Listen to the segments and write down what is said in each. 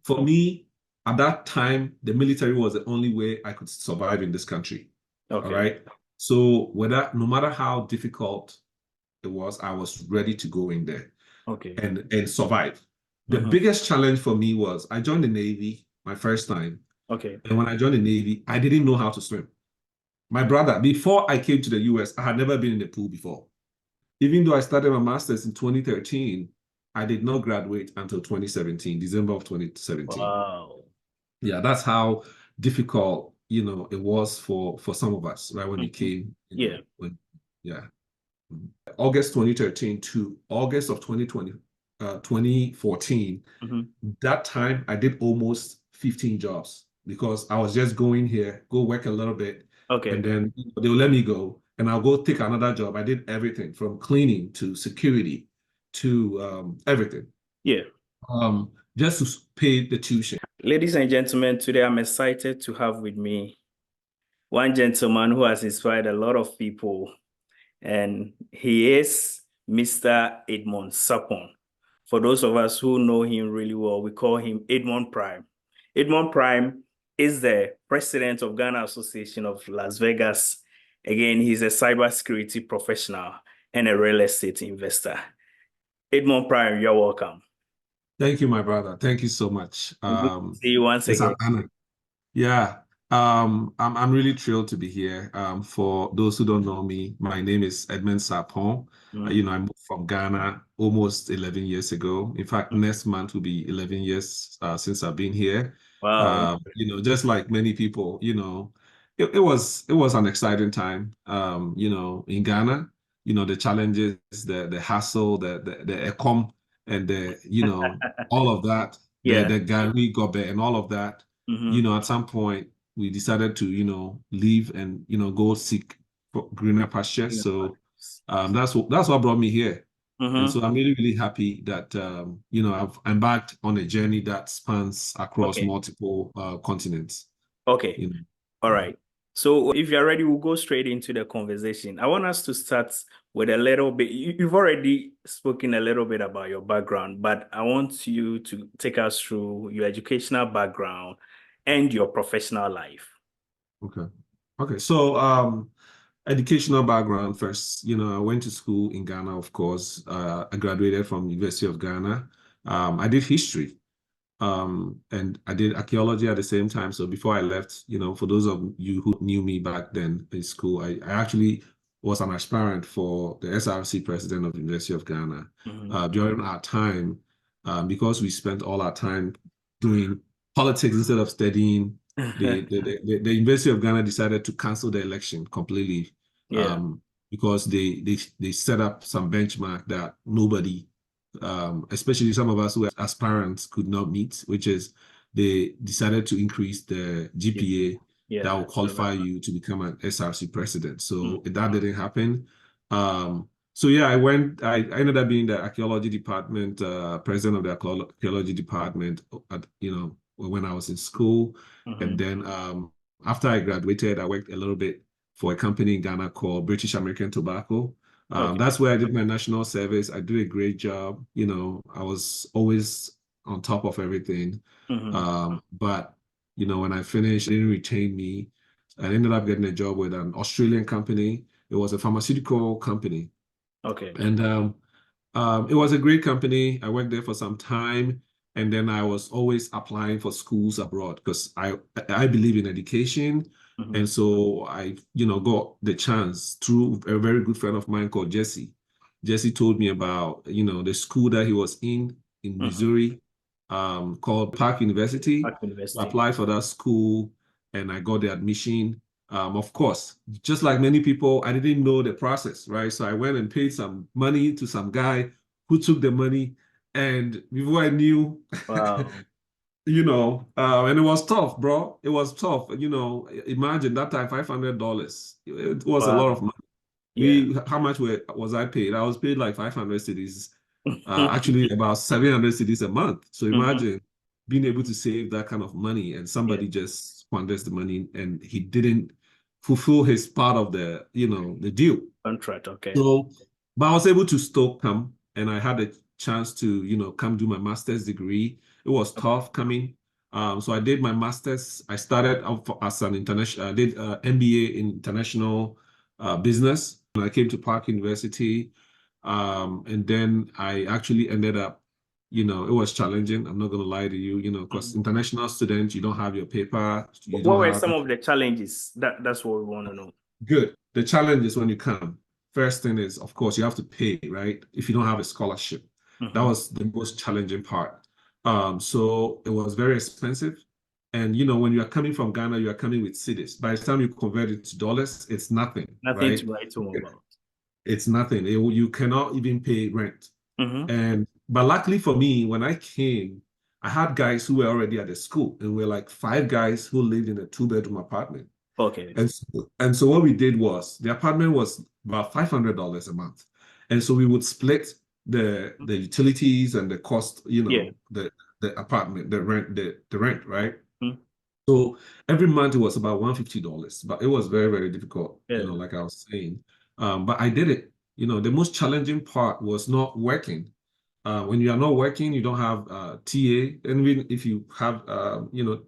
for me, at that time, the military was the only way I could survive in this country. All Okay. right. So no matter how difficult it was, I was ready to go in there Okay. and survive. The biggest challenge for me was I joined the Navy my first time. Okay. And when I joined the Navy, I didn't know how to swim. My brother, before I came to the US, I had never been in the pool before. Even though I started my master's in 2013, I did not graduate until 2017, December of 2017. Wow. Yeah, that's how difficult, it was for some of us, right, when we came. Yeah. Yeah. August 2013 to August of 2014, that time I did almost 15 jobs because I was just going here, go work a little bit, and then they'll let me go, and I'll go take another job. I did everything from cleaning to security to everything. Yeah. Just to pay the tuition. Ladies and gentlemen, today I'm excited to have with me one gentleman who has inspired a lot of people, and he is Mr. Edmond Sapon. For those of us who know him really well, we call him Edmond Prime. Edmond Prime is the president of Ghana Association of Las Vegas. Again, he's a cybersecurity professional and a real estate investor. Edmond Prime, you're welcome. Thank you, my brother. Thank you so much. See you once again. Yeah, I'm really thrilled to be here. For those who don't know me, my name is Edmond Sapon. I moved from Ghana almost 11 years ago. In fact, next month will be 11 years since I've been here. Wow. Just like many people, it was an exciting time. In Ghana, the challenges, the hassle, the ecom, and all of that, the Gary Gobe and all of that. At some point we decided to, leave and, go seek greener pastures. So that's what brought me here. And so I'm really, really happy that, I've embarked on a journey that spans across multiple continents. Okay. All right. So if you're ready, we'll go straight into the conversation. I want us to start with a little bit. You've already spoken a little bit about your background, but I want you to take us through your educational background and your professional life. Okay. So, educational background first. I went to school in Ghana, of course. I graduated from University of Ghana. I did history. And I did archaeology at the same time. So before I left, for those of you who knew me back then in school, I actually was an aspirant for the SRC president of the University of Ghana. During our time, because we spent all our time doing politics instead of studying, the University of Ghana decided to cancel the election completely. Because they set up some benchmark that nobody, especially some of us who are aspirants, could not meet, which is they decided to increase the GPA that will qualify you to become an SRC president. So that didn't happen. So yeah, I ended up being the archaeology department, president of the archaeology department when I was in school. And then after I graduated, I worked a little bit for a company in Ghana called British American Tobacco. That's where I did my national service. I did a great job. I was always on top of everything. But, when I finished, they didn't retain me. I ended up getting a job with an Australian company. It was a pharmaceutical company. And it was a great company. I worked there for some time. And then I was always applying for schools abroad because I believe in education. And so I, got the chance through a very good friend of mine called Jesse. Jesse told me about, the school that he was in Missouri, called Park University. I applied for that school and I got the admission. Of course, just like many people, I didn't know the process, right? So I went and paid some money to some guy who took the money. And before I knew, wow. And it was tough, bro. It was tough. Imagine that time, $500. It was a lot of money. How much was I paid? I was paid like 500 cedis, actually about 700 cedis a month. So imagine being able to save that kind of money and somebody just squanders the money and he didn't fulfill his part of the deal. Contract, okay. So, but I was able to still come and I had a chance to, come do my master's degree. it was tough coming. So I did my master's. I started out as an international. I did MBA in international business. And I came to Park University, and then I actually ended up. It was challenging. I'm not going to lie to you. Because Mhm. international students, you don't have your paper. You What don't were have some of the challenges? That's what we want to know. good. The challenge is when you come. First thing is, of course, you have to pay, right? If you don't have a scholarship. That Mhm. was the most challenging part. So it was very expensive. And when you are coming from Ghana, you are coming with cedis. By the time you convert it to dollars, it's nothing, Nothing right? to write home about. It's nothing. You cannot even pay rent. Mm-hmm. But luckily for me, when I came, I had guys who were already at the school, and we're like five guys who lived in a two-bedroom apartment. Okay. And so what we did was the apartment was about $500 a month. And so we would split the utilities and the cost, Yeah. the apartment, the rent, right? Mhm. So every month it was about $150, but it was very, very difficult, Yeah. like I was saying. But I did it. The most challenging part was not working. When you are not working, you don't have TA. And even if you have,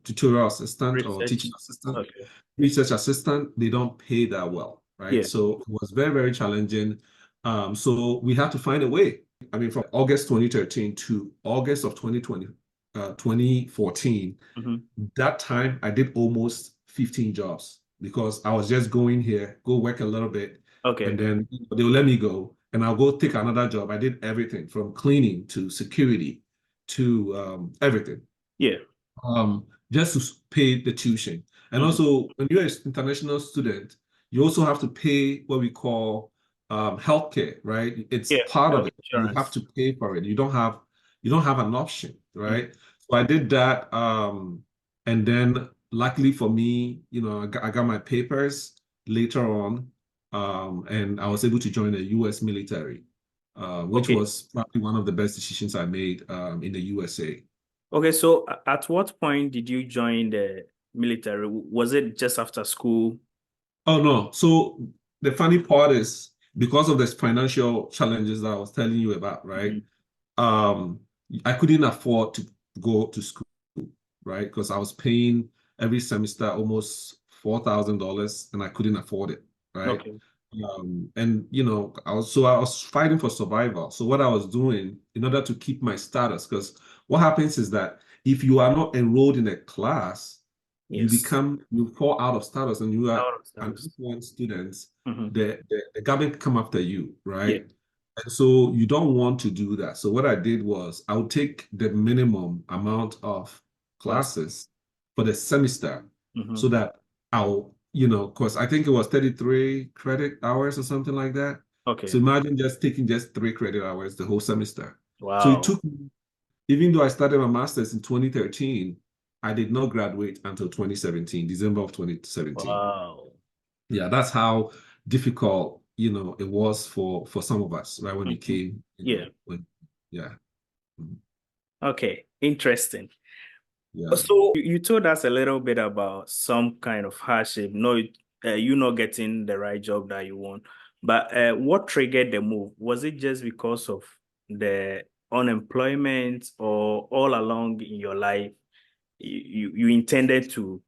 tutorial assistant or teaching Research. assistant, Okay. research assistant, they don't pay that well, right? Yeah. So it was very, very challenging. So we had to find a way. I mean, from August 2013 to August of 2014, Mm-hmm. that time I did almost 15 jobs because I was just going here, go work a little bit, and Okay. then they'll let me go and I'll go take another job. I did everything from cleaning to security to everything, Yeah. just to pay the tuition. And Mm-hmm. also, when you're an international student, you also have to pay what we call healthcare, right? It's Yeah. part of Health it. You have insurance. to pay for it. You don't have an option, right? So I did that, and then luckily for me, I got my papers later on, and I was able to join the U.S. military, which Okay. was probably one of the best decisions I made in the USA. Okay. So at what point did you join the military? Was it just after school? Oh no. So the funny part is because of this financial challenges that I was telling you about, right? Mm-hmm. Um, I couldn't afford to go to school, right? Because I was paying every semester almost $4,000 and I couldn't afford it, right? Okay. And I was fighting for survival. So what I was doing in order to keep my status, because what happens is that if you are not enrolled in a class, Yes. you fall out of status and you are Out of an service. F1 student, Mm-hmm. the government come after you, Yeah. right? And so you don't want to do that. So what I did was I would take the minimum amount of Class. classes for the semester Mm-hmm. so that because I think it was 33 credit hours or something like that. So Okay. imagine just taking just 3 credit hours the whole semester. So it Wow. took me, even though I started my master's in 2013, I did not graduate until 2017, December of 2017. Wow. Yeah, that's how difficult, it was for some of us, right? When we Mhm. came, Yeah. yeah. Mhm. Okay. Interesting. Yeah. So you told us a little bit about some kind of hardship, no, you not getting the right job that you want. But what triggered the move? Was it just because of the unemployment, or all along in your life you intended to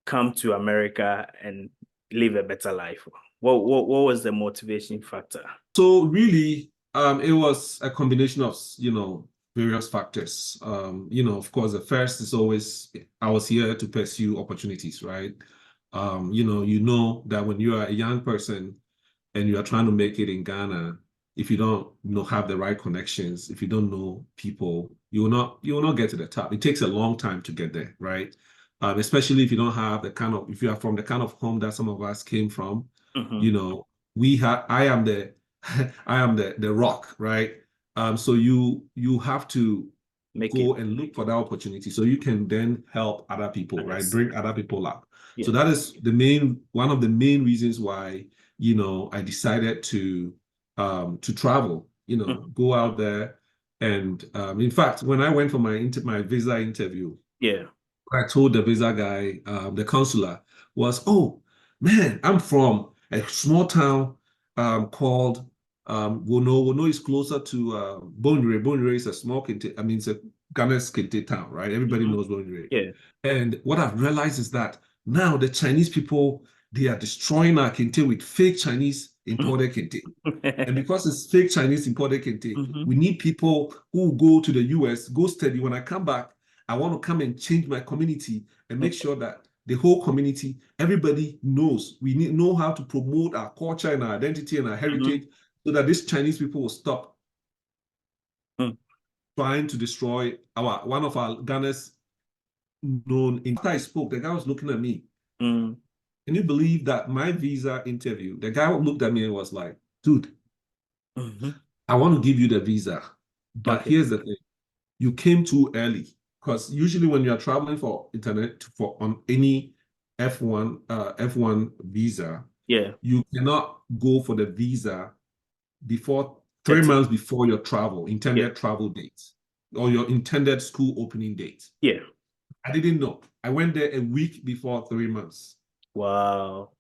come to America and live a better life? What was the motivation factor? So really, it was a combination of, various factors. Of course, the first is always I was here to pursue opportunities, right? You know that when you are a young person and you are trying to make it in Ghana, if you don't have the right connections, if you don't know people, you will not get to the top. It takes a long time to get there, right? Especially if you don't have if you are from the kind of home that some of us came from, Mm-hmm. you know, I am the I am the rock, right? So you have to Make it. go and look for that opportunity so you can then help other people, right? Others. Bring other people up. So Yeah. that is one of the main reasons why, I decided to travel, Mhm. go out there. And in fact, when I went for my visa interview, Yeah. I told the visa guy, the consular, was, oh man, I'm from a small town called Wono. Wono is closer to Bonre. Bonre is a small, I mean, it's a Ghana's Kente town, right? Everybody Hmm. knows where we're at. Yeah. And what I've realized is that now the Chinese people, they are destroying our Kente with fake Chinese imported Kente. And because it's fake Chinese imported Kente, we Hmm. need people who go to the US, go study. When I come back, I want to come and change my community and make sure that the whole community, everybody knows. We need know how to promote our culture and our identity and our Hmm. heritage so that these Chinese people will stop trying to destroy our one of our Ghana's known. After I spoke, the guy was looking at me. Mm. Can you believe that my visa interview, the guy looked at me and was like, dude, Hmm. I want to give you the visa. But Okay. here's the thing. You came too early. Because usually when you're traveling for internet for on any F1 visa, Yeah. you cannot go for the visa before 30. 3 months before your Yeah. intended travel date or your intended school opening date. Yeah. I didn't know. I went there a week before 3 months. Wow.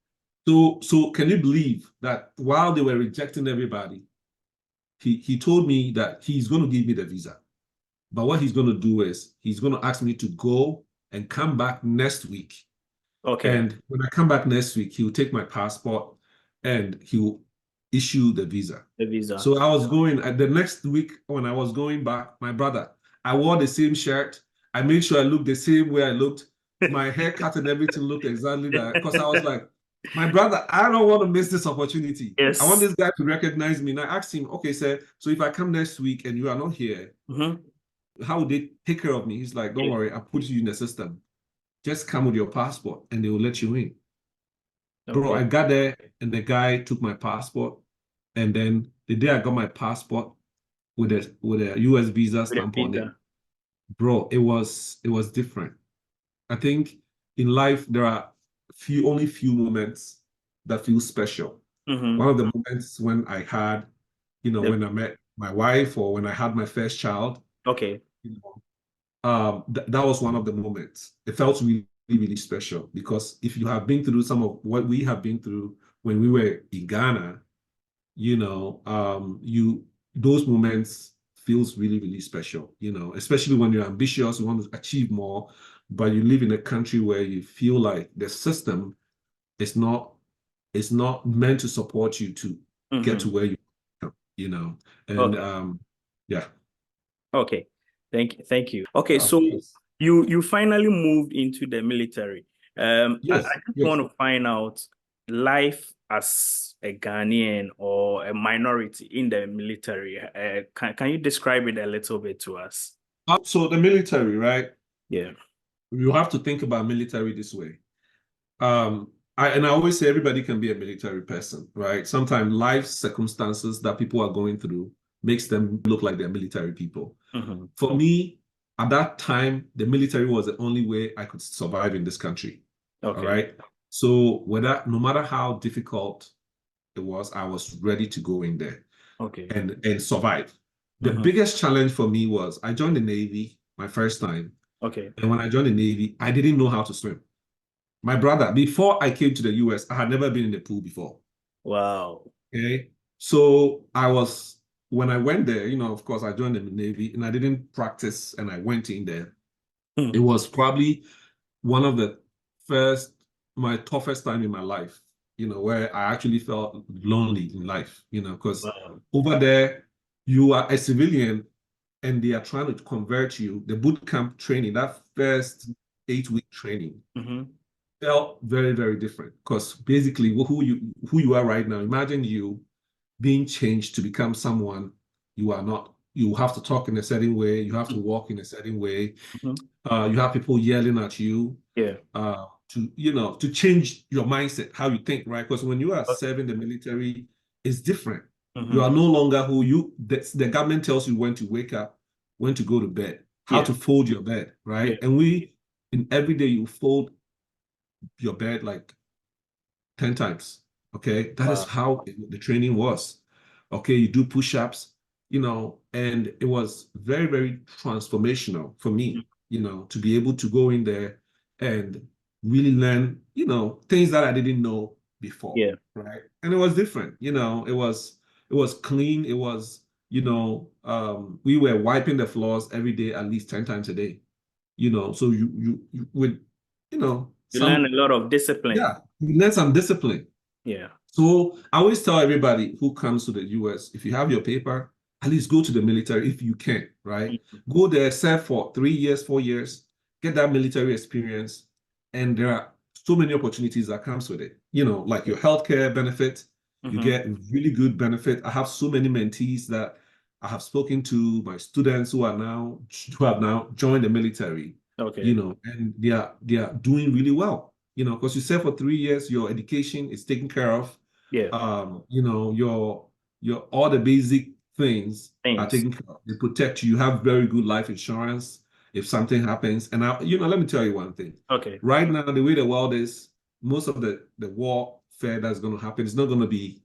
So can you believe that while they were rejecting everybody, he told me that he's going to give me the visa. But what he's going to do is he's going to ask me to go and come back next week. Okay. And when I come back next week, he will take my passport and he will issue the visa. The visa. So I was going the next week when I was going back, my brother, I wore the same shirt. I made sure I looked the same way I looked. My haircut and everything looked exactly that because I was like, my brother, I don't want to miss this opportunity. I want Yes. this guy to recognize me. And I asked him, okay, sir, so if I come next week and you are not here, Hmm. how would they take care of me? He's like, don't Yeah. worry, I'll put you in the system. Just come with your passport and they will let you in. Bro, Okay. I got there and the guy took my passport. And then the day I got my passport with a US visa With the stamp on it, visa. bro, it was different. I think in life there are only few moments that feel special. One Hmm. of the moments when I had, The, when I met my wife or when I had my first child, okay. you know, that was one of the moments. It felt really, really special because if you have been through some of what we have been through when we were in Ghana, you those moments feels really, really special, especially when you're ambitious, you want to achieve more, but you live in a country where you feel like the system is not meant to support you to get to Hmm. where you know, and Okay. yeah, Okay. Thank you. Okay, of so course. you finally moved into the military. I Yes, just yes. want to find out life as a Ghanaian or a minority in the military. Can you describe it a little bit to us? So the military, right? Yeah. You have to think about military this way. I always say everybody can be a military person, right? Sometimes life circumstances that people are going through makes them look like they're military people. Hmm. For me, at that time, the military was the only way I could survive in this country. All Okay. right. So no matter how difficult it was, I was ready to go in there Okay. and survive. The Hmm. biggest challenge for me was I joined the Navy my first time. Okay. And when I joined the Navy, I didn't know how to swim. My brother, before I came to the US, I had never been in the pool before. Wow. Okay. So when I went there, of course, I joined the Navy and I didn't practice and I went in there. It Hmm. was probably one of the my toughest time in my life, where I actually felt lonely in life, because Wow. over there, you are a civilian and they are trying to convert you. The boot camp training, that first 8-week training, Hmm. felt very, very different because basically who you are right now, imagine you being changed to become someone you are not. You have to talk in a certain way, you have to walk in a certain way. Hmm. You have people yelling at you Yeah. to change your mindset, how you think, right? Because when you are Okay. serving the military, it's different. You are Hmm. no longer who the government tells you when to wake up, when to go to bed, how Yeah. to fold your bed, Yeah. right? And in every day you fold your bed like 10 times. Okay. That is Wow. how the training was. Okay. You do push-ups, and it was very, very transformational for me, to be able to go in there and really learn, things that I didn't know before. Yeah. Right. And it was different, it was clean. It was we were wiping the floors every day, at least 10 times a day. So you with, You learn a some, lot of discipline. yeah, you learn some discipline. Yeah. So I always tell everybody who comes to the US, if you have your paper, at least go to the military if you can, right? Mhm. Go there, serve for 3 years, 4 years, get that military experience. And there are so many opportunities that comes with it. Like your healthcare benefit, you Mhm. get really good benefit. I have so many mentees that I have spoken to, my students who have now joined the military, Okay. and they are doing really well. Because you serve for 3 years, your education is taken care of. Yeah. Your all the basic things are Things. taken care of. They protect you. You have very good life insurance if something happens. And let me tell you one thing. Okay. Right now, the way the world is, most of the warfare that's going to happen is not going to be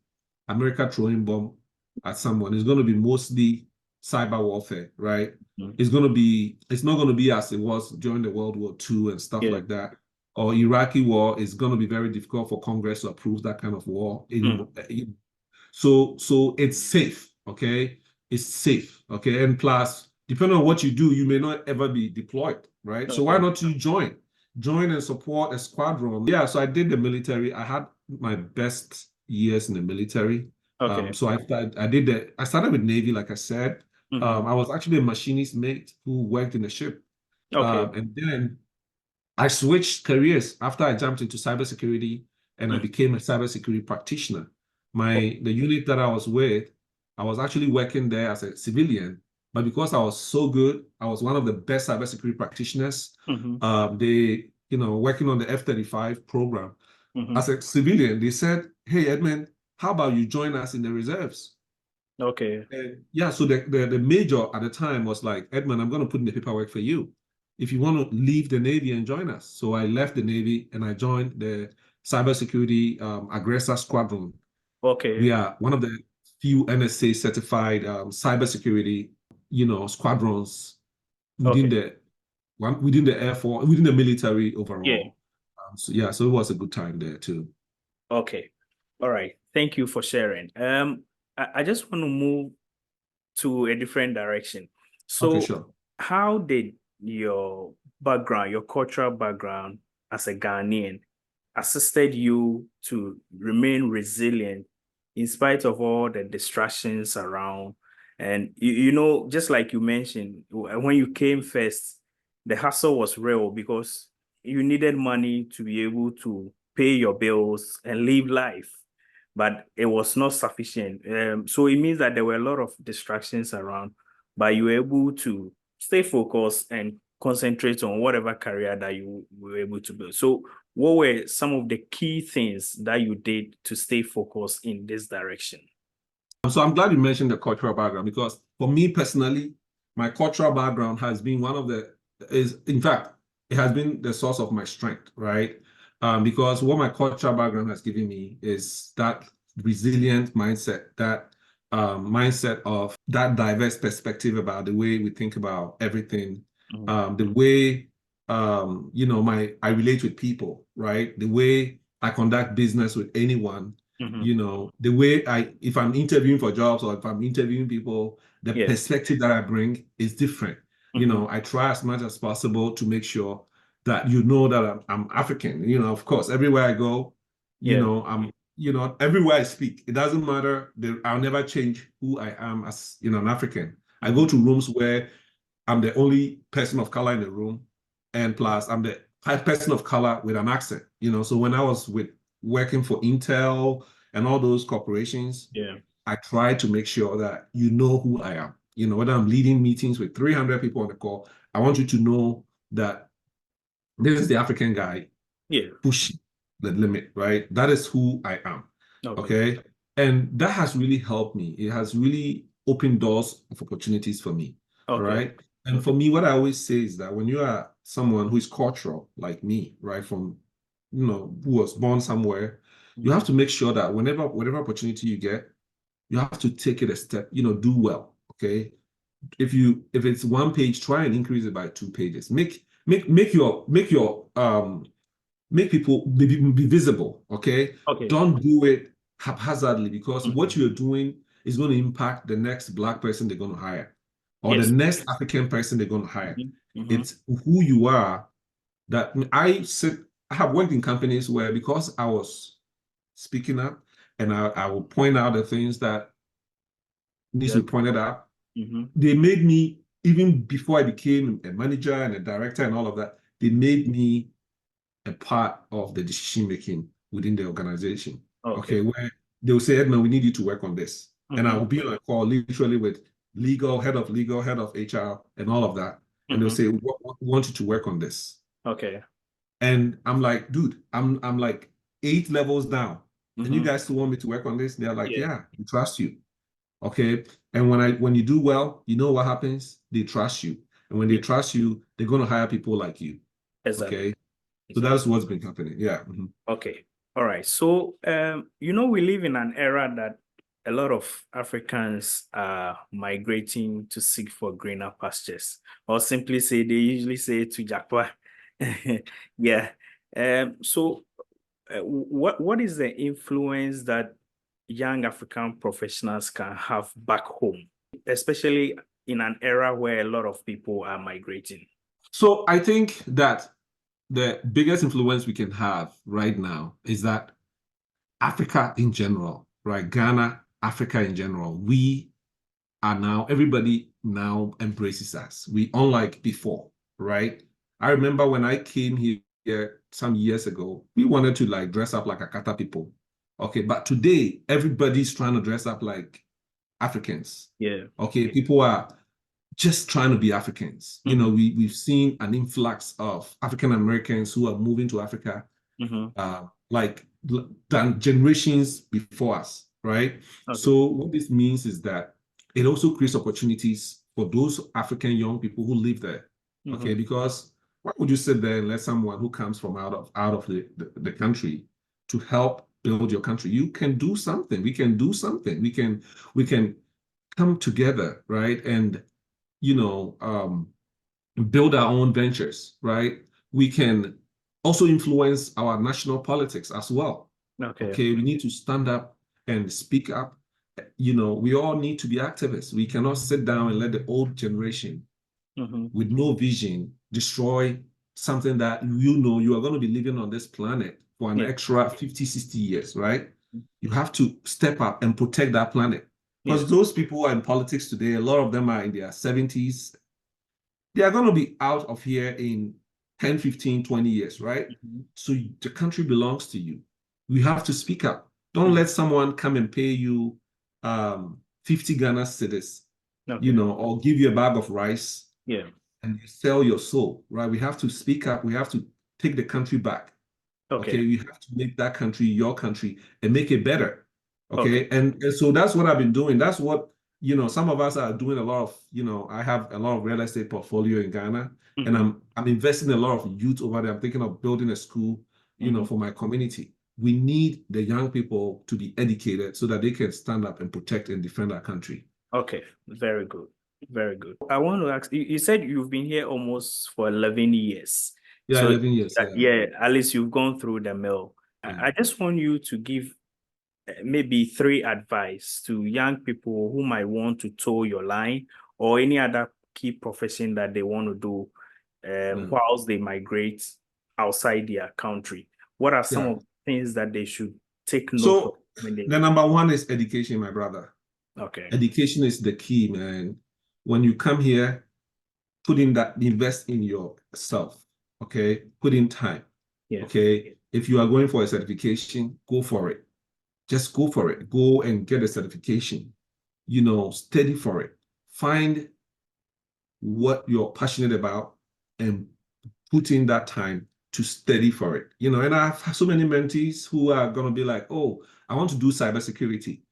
America throwing bomb at someone. It's going to be mostly cyber warfare, right? Mhm. It's not going to be as it was during the World War II and stuff Yeah. like that. Or Iraqi war is going to be very difficult for Congress to approve that kind of war Mm. anymore. So it's safe, okay? It's safe, okay? And plus, depending on what you do, you may not ever be deployed, right? So why Okay. not you join? Join and support a squadron. Yeah, so I did the military. I had my best years in the military. Okay. So I started with Navy, like I said. Mhm. I was actually a machinist mate who worked in the ship. Okay. And then I switched careers after I jumped into cybersecurity and I Mm. became a cybersecurity practitioner. Oh. The unit that I was with, I was actually working there as a civilian, but because I was so good, I was one of the best cybersecurity practitioners. Mhm. Working on the F-35 program. Mhm. As a civilian, they said, "Hey, Edmund, how about you join us in the reserves?" Okay. And yeah, so the major at the time was like, "Edmund, I'm going to put in the paperwork for you if you want to leave the Navy and join us." So I left the Navy and I joined the Cybersecurity Aggressor Squadron. We Okay. are one of the few NSA certified cybersecurity, squadrons within Okay. the within the Air Force, within the military Yeah. overall. So it was a good time there too. Okay. All right. Thank you for sharing. I just want to move to a different direction. Okay, So, sure. how did your background, your cultural background as a Ghanaian, assisted you to remain resilient in spite of all the distractions around? And just like you mentioned, when you came first, the hustle was real because you needed money to be able to pay your bills and live life, but it was not sufficient. So it means that there were a lot of distractions around, but you were able to stay focused and concentrate on whatever career that you were able to build. So what were some of the key things that you did to stay focused in this direction? So I'm glad you mentioned the cultural background because for me personally, my cultural background has been in fact, it has been the source of my strength, right? Because what my cultural background has given me is that resilient mindset, that mindset of that diverse perspective about the way we think about everything, Mhm. the way I relate with people, right? The way I conduct business with anyone, Mhm. the way if I'm interviewing for jobs or if I'm interviewing people, the Yeah. perspective that I bring is different. Mhm. I try as much as possible to make sure that you know that I'm African. Of course, everywhere I go, Yeah. everywhere I speak, it doesn't matter. I'll never change who I am as, an African. I go Mhm. to rooms where I'm the only person of color in the room, and plus I'm the person of color with an accent. So when I was working for Intel and all those corporations, Yeah. I try to make sure that you know who I am. Whether I'm leading meetings with 300 people on the call, I want you to know that this is the African guy Yeah. pushing the limit, right? That is who I am. Okay. Okay. And that has really helped me. It has really opened doors of opportunities for me. All Okay. right. And for Okay. me, what I always say is that when you are someone who is cultural, like me, right, who was born somewhere, you have Mhm. to make sure that whatever opportunity you get, you have to take it a step, do well. Okay. If it's one page, try and increase it by 2 pages. Make people be visible, okay? Okay. Don't do it haphazardly because what Mhm. you're doing is going to impact the next Black person they're going to hire or the Yes. next African person they're going to hire. Mm-hmm. It's who you are that I have worked in companies where because I was speaking up and I will point out the things that needs to be pointed out, they made me, even before I became a manager and a director and all of that, they made me a part of the decision making within the organization. Okay. Where they will say, Edmund, we need you to work on this. And I will be on a call literally with legal, head of HR, and all of that. And they'll say, we want you to work on this. Okay. And I'm like, dude, I'm like 8 levels down. And you guys still want me to work on this? They're like, yeah, we trust you. Okay. And when you do well, you know what happens? They trust you. And when they trust you, they're going to hire people like you. Exactly. Okay. So that's what's been happening. Yeah. Okay. All right. So, we live in an era that a lot of Africans are migrating to seek for greener pastures, or simply say, they usually say to Jakwa. Yeah. So, what is the influence that young African professionals can have back home, especially in an era where a lot of people are migrating? So I think that the biggest influence we can have right now is that Africa in general, right? Ghana, Africa in general, we are now, everybody now embraces us. We, unlike before, right? I remember when I came here some years ago, we wanted to like dress up like Akata people. Okay, but today everybody's trying to dress up like Africans. Yeah. Okay, people are just trying to be Africans. You know, we've seen an influx of African Americans who are moving to Africa, like than generations before us, right? Okay. So what this means is that it also creates opportunities for those African young people who live there. Okay, because why would you sit there and let someone who comes from out of the country to help build your country? You can do something. We can do something. We can come together, right? And build our own ventures, right? We can also influence our national politics as well. Okay, we need to stand up and speak up. We all need to be activists. We cannot sit down and let the old generation with no vision destroy something that you are going to be living on this planet for an extra 50, 60 years, right? You have to step up and protect that planet. Because those people who are in politics today, a lot of them are in their 70s. They are going to be out of here in 10, 15, 20 years, right? So the country belongs to you. You have to speak up. Don't let someone come and pay you 50 Ghana cedis, or give you a bag of rice and you sell your soul, right? We have to speak up. We have to take the country back. Okay. We have to make that country your country and make it better. Okay. And so that's what I've been doing. That's what, some of us are doing a lot of, I have a lot of real estate portfolio in Ghana, and I'm investing in a lot of youth over there. I'm thinking of building a school, for my community. We need the young people to be educated so that they can stand up and protect and defend our country. Okay, very good. Very good. I want to ask, you said you've been here almost for 11 years. Yeah, so 11 years. Yeah, at least you've gone through the mill. I just want you to give maybe 3 advice to young people who might want to toe your line or any other key profession that they want to do whilst they migrate outside their country. What are some of the things that they should take note of? The number one is education, my brother. Okay. Education is the key, man. When you come here, invest in yourself. Okay, put in time. Okay, if you are going for a certification, go for it. Just go for it. Go and get a certification. Study for it. Find what you're passionate about and put in that time to study for it. And I have so many mentees who are going to be like, oh, I want to do cybersecurity,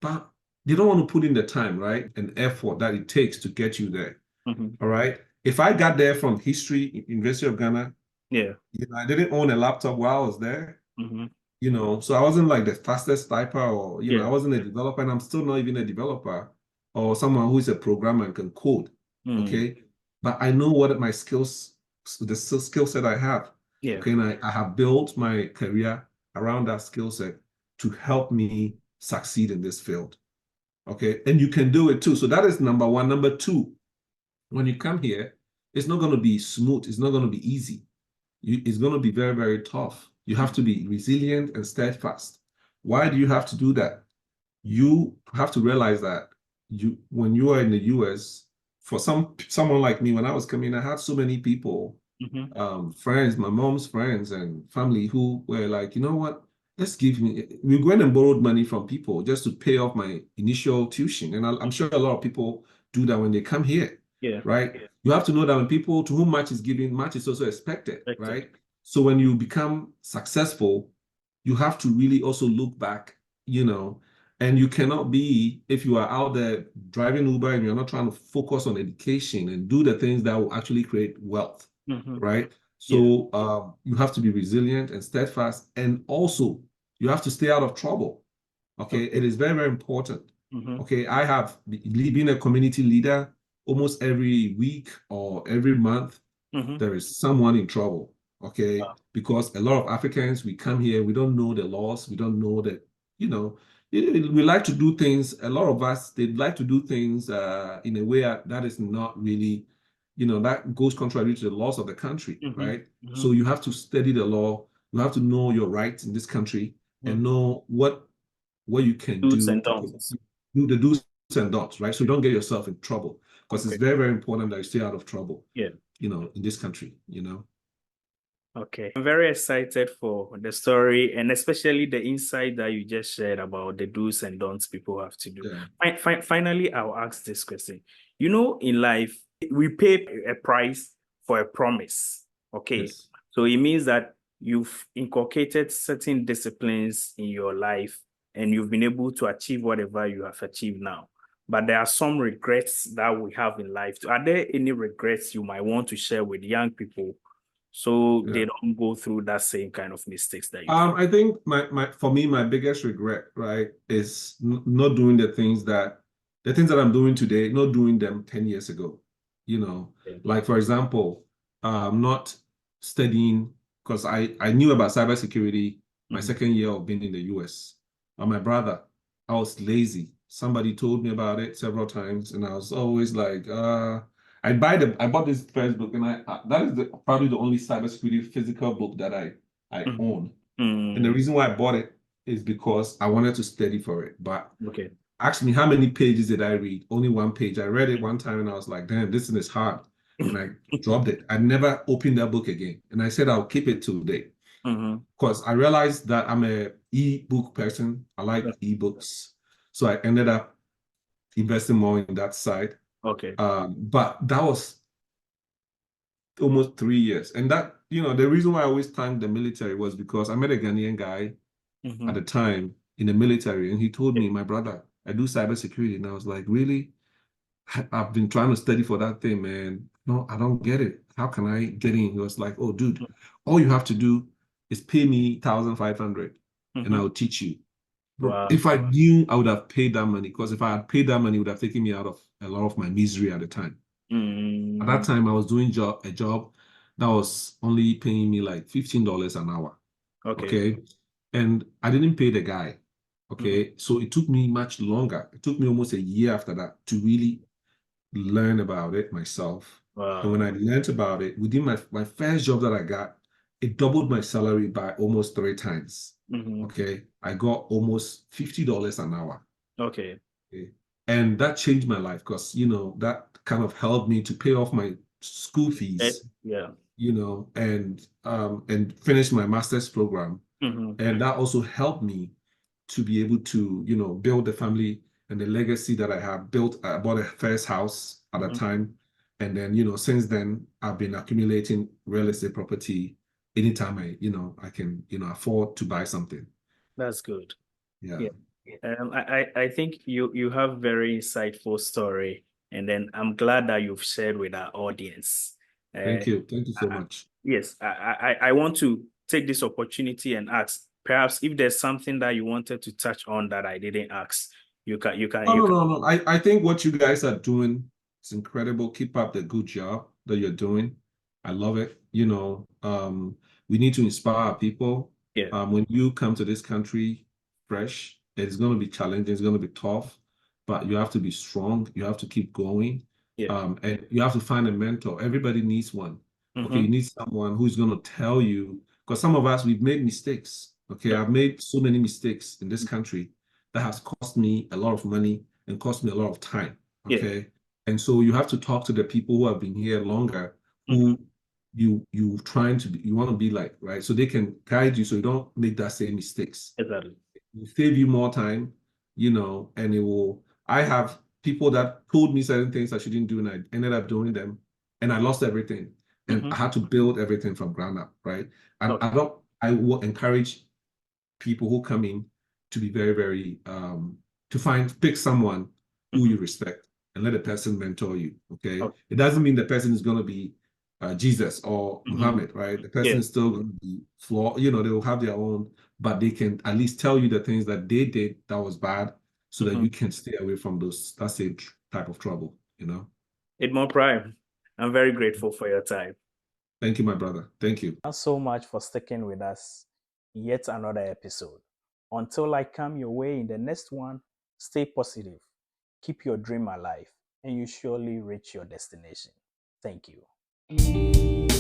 but they don't want to put in the time, right? And effort that it takes to get you there. All right. If I got there from history, University of Ghana, I didn't own a laptop while I was there. So I wasn't like the fastest typer or, I wasn't a developer, and I'm still not even a developer or someone who is a programmer and can code. Okay. But I know what my skills, the skill set I have. Okay. And I have built my career around that skill set to help me succeed in this field. Okay. And you can do it too. So that is number one. Number two, when you come here, it's not going to be smooth. It's not going to be easy. It's going to be very, very tough. You have to be resilient and steadfast. Why do you have to do that? You have to realize that when you are in the US, for someone like me, when I was coming, I had so many people, friends, my mom's friends and family who were like, you know what? Let's give me. We went and borrowed money from people just to pay off my initial tuition, and I'm sure a lot of people do that when they come here, Yeah. right? You have to know that when people to whom much is given, much is also expected, right? So when you become successful, you have to really also look back, and you cannot be, if you are out there driving Uber and you're not trying to focus on education and do the things that will actually create wealth, right? Yeah. So you have to be resilient and steadfast, and also you have to stay out of trouble. Okay, it is very, very important. Okay, I have been a community leader almost every week or every month. There is someone in trouble. Okay, Wow. because a lot of Africans, we come here, we don't know the laws, we don't know that, we like to do things. A lot of us, they'd like to do things in a way that is not really, that goes contrary to the laws of the country, right? So you have to study the law. You have to know your rights in this country and know what you can Do's do and to don'ts. do the do's and don'ts, right? So you don't get yourself in trouble because it's Okay. very, very important that you stay out of trouble, Yeah. in this country. Okay. I'm very excited for the story and especially the insight that you just shared about the do's and don'ts people have to do. Yeah. Finally, I'll ask this question. In life, we pay a price for a promise. Okay. Yes. So it means that you've inculcated certain disciplines in your life and you've been able to achieve whatever you have achieved now. But there are some regrets that we have in life. Are there any regrets you might want to share with young people so they Yeah. don't go through that same kind of mistakes that you I think for me, my biggest regret, right, is not doing the things that I'm doing today, not doing them 10 years ago. did? Like for example, not studying because I knew about cybersecurity my second year of being in the US. My brother, I was lazy. Somebody told me about it several times, and I was always like, I bought this first book, and that is probably the only cybersecurity physical book that I own. And the reason why I bought it is because I wanted to study for it. But Okay. ask me how many pages did I read? Only one page. I read it one time and I was like, damn, this thing is hard. And I dropped it. I never opened that book again. And I said I'll keep it today. Because I realized that I'm a e-book person. I like e-books. So I ended up investing more in that side. Okay. But that was almost 3 years. And that, the reason why I always thanked the military was because I met a Ghanaian guy at the time in the military, and he told me, my brother, I do cybersecurity. And I was like, really? I've been trying to study for that thing, man. No, I don't get it. How can I get in? He was like, oh, dude, all you have to do is pay me 1,500 and I'll teach you. Bro, Wow. if I knew, I would have paid that money because if I had paid that money, it would have taken me out of a lot of my misery at the time. At that time, I was doing a job that was only paying me like $15 an hour. Okay. And I didn't pay the guy. Okay. So it took me much longer. It took me almost a year after that to really learn about it myself. Wow. And when I learned about it, within my first job that I got, it doubled my salary by almost 3 times. Okay. I got almost $50 an hour. Okay. And that changed my life because, that kind of helped me to pay off my school fees, Yeah. And finish my master's program. And that also helped me to be able to, build the family and the legacy that I have built. I bought a first house at a time. And then, since then, I've been accumulating real estate property anytime I can, afford to buy something. That's good. Yeah. I think you have very insightful story, and then I'm glad that you've shared with our audience. Thank you. Thank you so much. Yes, I want to take this opportunity and ask, perhaps if there's something that you wanted to touch on that I didn't ask, you can. No. I think what you guys are doing is incredible. Keep up the good job that you're doing. I love it. We need to inspire people. Yeah. When you come to this country fresh, it's going to be challenging. It's going to be tough. but you have to be strong. You have to keep going. Yeah. And you have to find a mentor. Everybody needs one. Okay, you Mm-hmm. need someone who's going to tell you, because some of us, we've made mistakes. Okay, I've made so many mistakes in this country that has cost me a lot of money and cost me a lot of time. Yeah. Okay, and so you have to talk to the people who have been here longer, Mm-hmm. who you trying to be, you want to be like, right? So they can guide you so you don't make that same mistakes. Exactly. It will save you more time, and it will. I have people that told me certain things I shouldn't do, and I ended up doing them, and I lost everything, and Mm-hmm. I had to build everything from ground up, right? And Okay. I will encourage people who come in to be very, very to pick someone who Mm-hmm. you respect and let the person mentor you. Okay, Okay. it doesn't mean the person is going to be Jesus or Mm-hmm. Muhammad, right? The person Yeah. is still going to be flawed. They will have their own, but they can at least tell you the things that they did that was bad, so that Mm-hmm. you can stay away from that same type of trouble. Edmond Prime, I'm very grateful for your time. Thank you, my brother. Thank you. Thanks so much for sticking with us in yet another episode. Until I come your way in the next one, stay positive, keep your dream alive, and you surely reach your destination. Thank you.